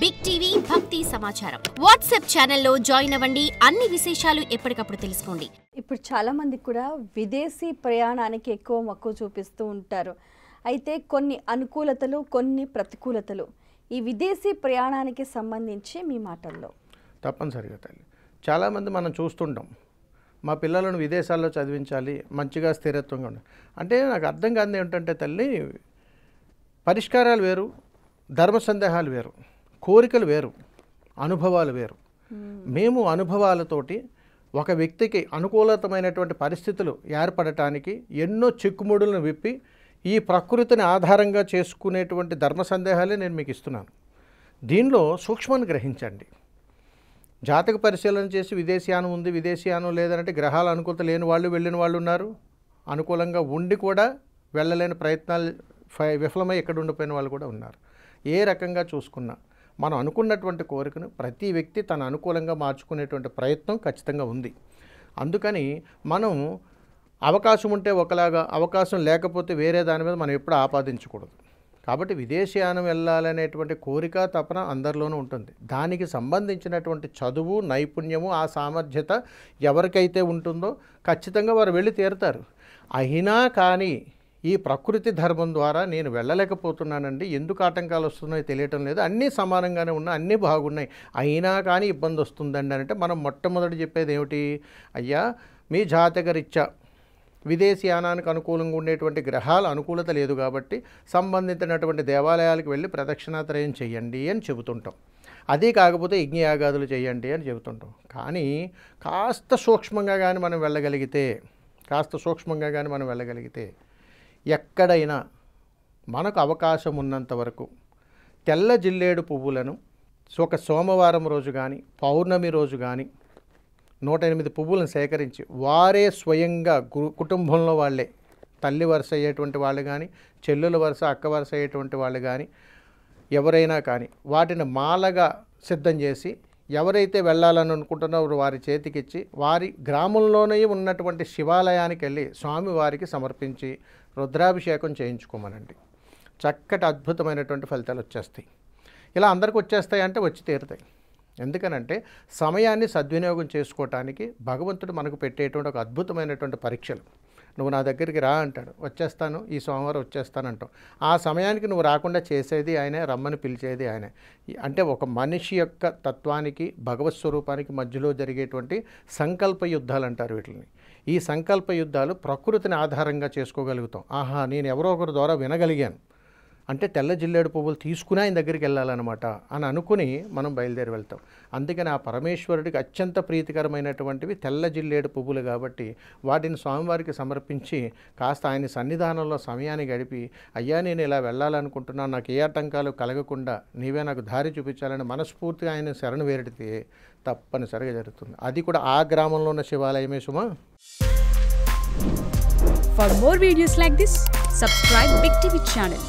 Big TV భక్తి సమాచారం WhatsApp ఛానల్లో జాయిన్ అవ్వండి. అన్ని విశేషాలు ఎప్పటికప్పుడు తెలుసుకోండి. ఇప్పుడు చాలా మంది కూడా విదేశీ ప్రయాణానికి ఎక్కువ మక్కువ చూపిస్తూ ఉంటారు. అయితే కొన్ని అనుకూలతలు, కొన్ని ప్రతికూలతలు ఈ విదేశీ ప్రయాణానికి సంబంధించి మీ మాటల్లో. తప్పనిసరిగా తల్లి, చాలామంది మనం చూస్తుంటాం, మా పిల్లలను విదేశాల్లో చదివించాలి, మంచిగా స్థిరత్వంగా ఉండాలి అంటే నాకు అర్థం కాదు ఏంటంటే తల్లి, పరిష్కారాలు వేరు, ధర్మ సందేహాలు వేరు, కోరికలు వేరు, అనుభవాలు వేరు. మేము అనుభవాలతోటి ఒక వ్యక్తికి అనుకూలతమైనటువంటి పరిస్థితులు ఏర్పడటానికి ఎన్నో చిక్కుముడులను విప్పి ఈ ప్రకృతిని ఆధారంగా చేసుకునేటువంటి ధర్మ సందేహాలే నేను మీకు ఇస్తున్నాను. దీనిలో సూక్ష్మాన్ని గ్రహించండి. జాతక పరిశీలన చేసి విదేశీయానం ఉంది, విదేశీయానం లేదంటే గ్రహాల అనుకూలత లేని వాళ్ళు వెళ్ళిన వాళ్ళు ఉన్నారు, అనుకూలంగా ఉండి కూడా వెళ్ళలేని ప్రయత్నాలు విఫలమై ఎక్కడ ఉండిపోయిన వాళ్ళు కూడా ఉన్నారు. ఏ రకంగా చూసుకున్నా మనం అనుకున్నటువంటి కోరికను ప్రతి వ్యక్తి తన అనుకూలంగా మార్చుకునేటువంటి ప్రయత్నం ఖచ్చితంగా ఉంది. అందుకని మనం అవకాశం ఉంటే ఒకలాగా, అవకాశం లేకపోతే వేరే దాని మీద మనం ఎప్పుడు ఆపాదించకూడదు. కాబట్టి విదేశీయానం వెళ్ళాలనేటువంటి కోరిక, తపన అందరిలోనూ ఉంటుంది. దానికి సంబంధించినటువంటి చదువు, నైపుణ్యము, ఆ సామర్థ్యత ఎవరికైతే ఉంటుందో ఖచ్చితంగా వారు వెళ్ళి తీరుతారు. అయినా కానీ ఈ ప్రకృతి ధర్మం ద్వారా నేను వెళ్ళలేకపోతున్నానండి, ఎందుకు ఆటంకాలు వస్తున్నాయో తెలియటం లేదు, అన్నీ సమానంగానే ఉన్నాయి, అన్నీ బాగున్నాయి, అయినా కానీ ఇబ్బంది వస్తుందండి అంటే మనం మొట్టమొదటి చెప్పేది ఏమిటి? అయ్యా, మీ జాతకరీత్యా విదేశీయానానికి అనుకూలంగా ఉండేటువంటి గ్రహాల అనుకూలత లేదు కాబట్టి సంబంధించినటువంటి దేవాలయాలకు వెళ్ళి ప్రదక్షిణాత్రయం చేయండి అని చెబుతుంటాం. అదే కాకపోతే యజ్ఞయాగాదులు చేయండి అని చెబుతుంటాం. కానీ కాస్త సూక్ష్మంగా కానీ మనం వెళ్ళగలిగితే ఎక్కడైనా మనకు అవకాశం ఉన్నంత వరకు తెల్ల జిల్లేడు పువ్వులను ఒక సోమవారం రోజు కానీ, పౌర్ణమి రోజు కానీ 108 పువ్వులను సేకరించి వారే స్వయంగా కుటుంబంలో వాళ్ళే, తల్లి వరుస అయ్యేటువంటి వాళ్ళు కానీ, చెల్లుల వరుస, అక్క వరుస అయ్యేటువంటి వాళ్ళు కానీ, ఎవరైనా కానీ వాటిని మాలగా సిద్ధం చేసి ఎవరైతే వెళ్ళాలని అనుకుంటున్నారో వారి చేతికిచ్చి వారి గ్రామంలోనే ఉన్నటువంటి శివాలయానికి వెళ్ళి స్వామివారికి సమర్పించి రుద్రాభిషేకం చేయించుకోమనండి. చక్కటి అద్భుతమైనటువంటి ఫలితాలు వచ్చేస్తాయి. ఇలా అందరికి వచ్చేస్తాయి అంటే వచ్చి తీరుతాయి. ఎందుకనంటే సమయాన్ని సద్వినియోగం చేసుకోవటానికి భగవంతుడు మనకు పెట్టేటువంటి ఒక అద్భుతమైనటువంటి పరీక్షలు. నువ్వు నా దగ్గరికి రా అంటాడు, వచ్చేస్తాను, ఈ సోమవారం వచ్చేస్తానంటావు. ఆ సమయానికి నువ్వు రాకుండా చేసేది ఆయనే, రమ్మని పిలిచేది ఆయనే. అంటే ఒక మనిషి యొక్క తత్వానికి, భగవత్ స్వరూపానికి మధ్యలో జరిగేటువంటి సంకల్ప యుద్ధాలు అంటారు వీటిని. ఈ సంకల్ప యుద్ధాలు ప్రకృతిని ఆధారంగా చేసుకోగలుగుతాం. ఆహా, నేను ఎవరో ఒకరి ద్వారా వినగలిగాను అంటే తెల్ల జిల్లేడు పువ్వులు తీసుకుని ఆయన దగ్గరికి వెళ్ళాలన్నమాట అని అనుకుని మనం బయలుదేరి వెళ్తాం. అందుకని ఆ పరమేశ్వరుడికి అత్యంత ప్రీతికరమైనటువంటివి తెల్ల జిల్లేడు పువ్వులు కాబట్టి వాటిని స్వామివారికి సమర్పించి కాస్త ఆయన సన్నిధానంలో సమయాన్ని గడిపి, అయ్యా నేను ఇలా వెళ్ళాలనుకుంటున్నాను, నాకు ఏ ఆటంకాలు కలగకుండా నీవే నాకు దారి చూపించాలని మనస్ఫూర్తిగా ఆయన శరణు వేడితే తప్పనిసరిగా జరుగుతుంది. అది కూడా ఆ గ్రామంలో ఉన్న శివాలయమే సుమా. For more videos like this, subscribe Big TV channel.